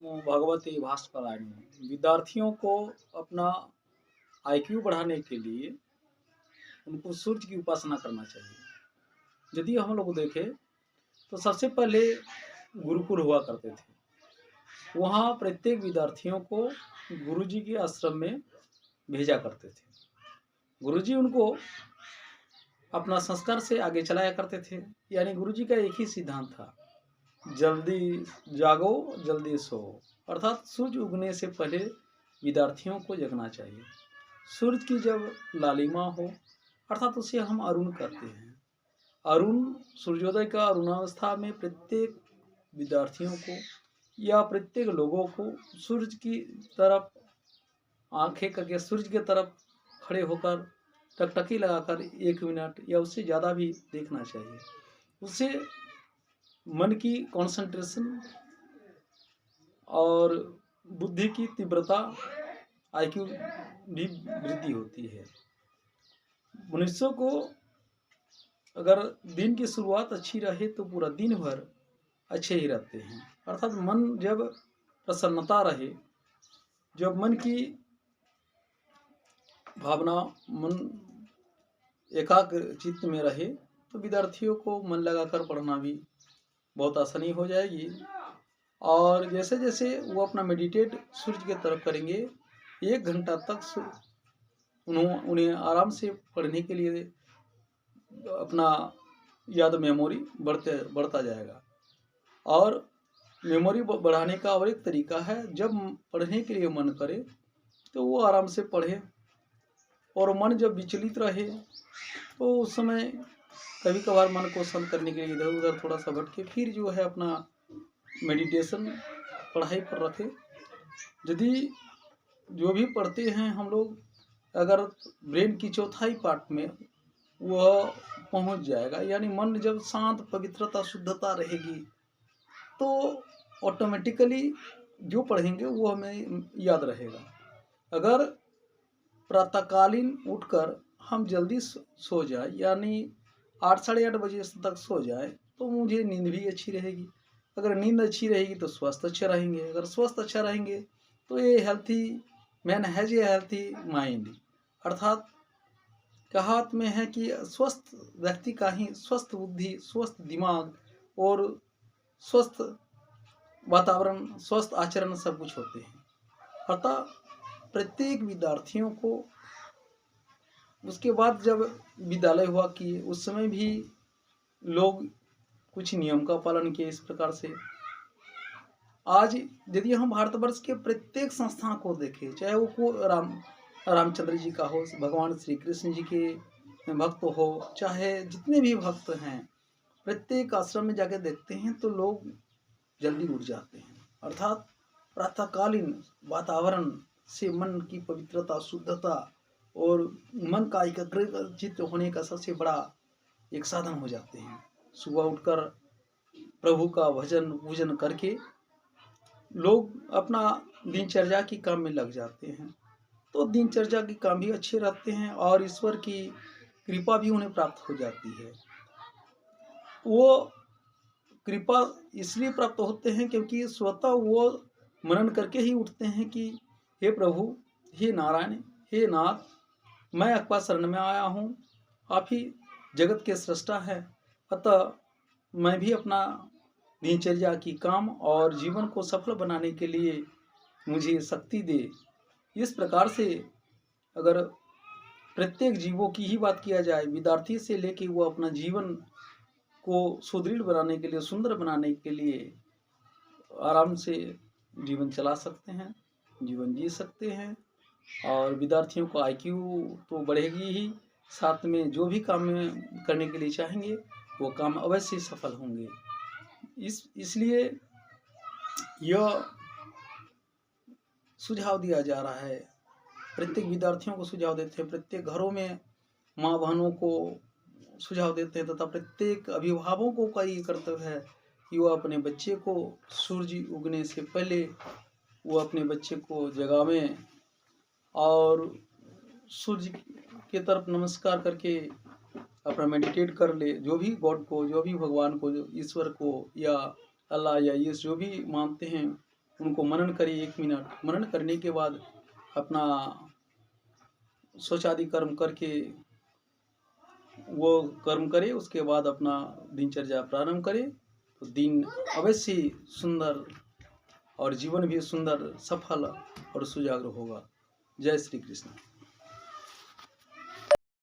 भगवते भास्करायण विद्यार्थियों को अपना आईक्यू बढ़ाने के लिए उनको सूर्य की उपासना करना चाहिए। यदि हम लोग देखें तो सबसे पहले गुरुकुल हुआ करते थे। वहाँ प्रत्येक विद्यार्थियों को गुरुजी के आश्रम में भेजा करते थे। गुरुजी उनको अपना संस्कार से आगे चलाया करते थे। यानी गुरुजी का एक ही सिद्धांत था, जल्दी जागो जल्दी सो। अर्थात सूर्य उगने से पहले विद्यार्थियों को जगना चाहिए। सूर्य की जब लालिमा हो अर्थात उसे हम अरुण कहते हैं। अरुण सूर्योदय का अरुणावस्था में प्रत्येक विद्यार्थियों को या प्रत्येक लोगों को सूर्य की तरफ आंखें करके सूर्य की तरफ खड़े होकर टकटकी लगाकर 1 मिनट या उससे ज़्यादा भी देखना चाहिए। उससे मन की कंसंट्रेशन और बुद्धि की तीव्रता आईक्यू भी वृद्धि होती है। मनुष्यों को अगर दिन की शुरुआत अच्छी रहे तो पूरा दिन भर अच्छे ही रहते हैं। अर्थात मन जब प्रसन्नता रहे, जब मन की भावना मन एकाग्र चित्त में रहे तो विद्यार्थियों को मन लगाकर पढ़ना भी बहुत आसानी हो जाएगी। और जैसे जैसे वो अपना मेडिटेट सूर्य की तरफ करेंगे 1 घंटा तक उन्हें आराम से पढ़ने के लिए अपना याद मेमोरी बढ़ता जाएगा। और मेमोरी बढ़ाने का और एक तरीका है, जब पढ़ने के लिए मन करे तो वो आराम से पढ़े। और मन जब विचलित रहे तो उस समय कभी कभार मन को शांत करने के लिए इधर उधर थोड़ा सा भटके, फिर जो है अपना मेडिटेशन पढ़ाई पर रखे। यदि जो भी पढ़ते हैं हम लोग, अगर ब्रेन की चौथाई पार्ट में वह पहुंच जाएगा, यानी मन जब शांत पवित्रता शुद्धता रहेगी तो ऑटोमेटिकली जो पढ़ेंगे वो हमें याद रहेगा। अगर प्रातःकालीन उठकर हम जल्दी सो जाए, यानी 8 साढ़े 8 बजे तक सो जाए तो मुझे नींद भी अच्छी रहेगी। अगर नींद अच्छी रहेगी तो स्वास्थ्य अच्छे रहेंगे। अगर स्वास्थ्य अच्छा रहेंगे तो ये healthy man has a healthy mind. अर्थात कहावत में है कि स्वस्थ व्यक्ति का ही स्वस्थ बुद्धि, स्वस्थ दिमाग और स्वस्थ वातावरण, स्वस्थ आचरण सब कुछ होते हैं। अतः प्रत्येक विद्यार्थियों को उसके बाद जब विद्यालय हुआ कि उस समय भी लोग कुछ नियम का पालन किए। इस प्रकार से आज यदि हम भारतवर्ष के प्रत्येक संस्था को देखें, चाहे वो को रामचंद्र जी का हो, भगवान श्री कृष्ण जी के भक्त हो, चाहे जितने भी भक्त हैं, प्रत्येक आश्रम में जाके देखते हैं तो लोग जल्दी उठ जाते हैं। अर्थात प्रातःकालीन वातावरण से मन की पवित्रता शुद्धता और मन का एकाग्रचित्त होने का सबसे बड़ा एक साधन हो जाते हैं। सुबह उठकर प्रभु का भजन पूजन करके लोग अपना दिनचर्या की काम में लग जाते हैं, तो दिनचर्या के काम भी अच्छे रहते हैं और ईश्वर की कृपा भी उन्हें प्राप्त हो जाती है। वो कृपा इसलिए प्राप्त होते हैं क्योंकि स्वतः वो मनन करके ही उठते हैं कि हे प्रभु, हे नारायण, हे नाथ, मैं आपका शरण में आया हूँ, आप ही जगत के सृष्टा हैं। अतः मैं भी अपना दिनचर्या की काम और जीवन को सफल बनाने के लिए मुझे शक्ति दे। इस प्रकार से अगर प्रत्येक जीवों की ही बात किया जाए, विद्यार्थी से लेकर वो अपना जीवन को सुदृढ़ बनाने के लिए, सुंदर बनाने के लिए आराम से जीवन चला सकते हैं, जीवन जी सकते हैं। और विद्यार्थियों को आईक्यू तो बढ़ेगी ही, साथ में जो भी काम में करने के लिए चाहेंगे वो काम अवश्य सफल होंगे। इसलिए यह सुझाव दिया जा रहा है, प्रत्येक विद्यार्थियों को सुझाव देते हैं, प्रत्येक घरों में माँ बहनों को सुझाव देते हैं तथा प्रत्येक अभिभावकों का ये कर्तव्य है कि वो अपने बच्चे को सूर्य उगने से पहले वो अपने बच्चे को जगावें और सूर्य के तरफ नमस्कार करके अपना मेडिटेट कर ले। जो भी गॉड को, जो भी भगवान को, जो ईश्वर को या अल्लाह या यीशु जो भी मानते हैं उनको मनन करिए। 1 मिनट मनन करने के बाद अपना शौचादि कर्म करके वो कर्म करे, उसके बाद अपना दिनचर्या प्रारंभ करे, तो दिन अवश्य ही सुंदर और जीवन भी सुंदर, सफल और सुजाग्र होगा। जय श्री कृष्ण।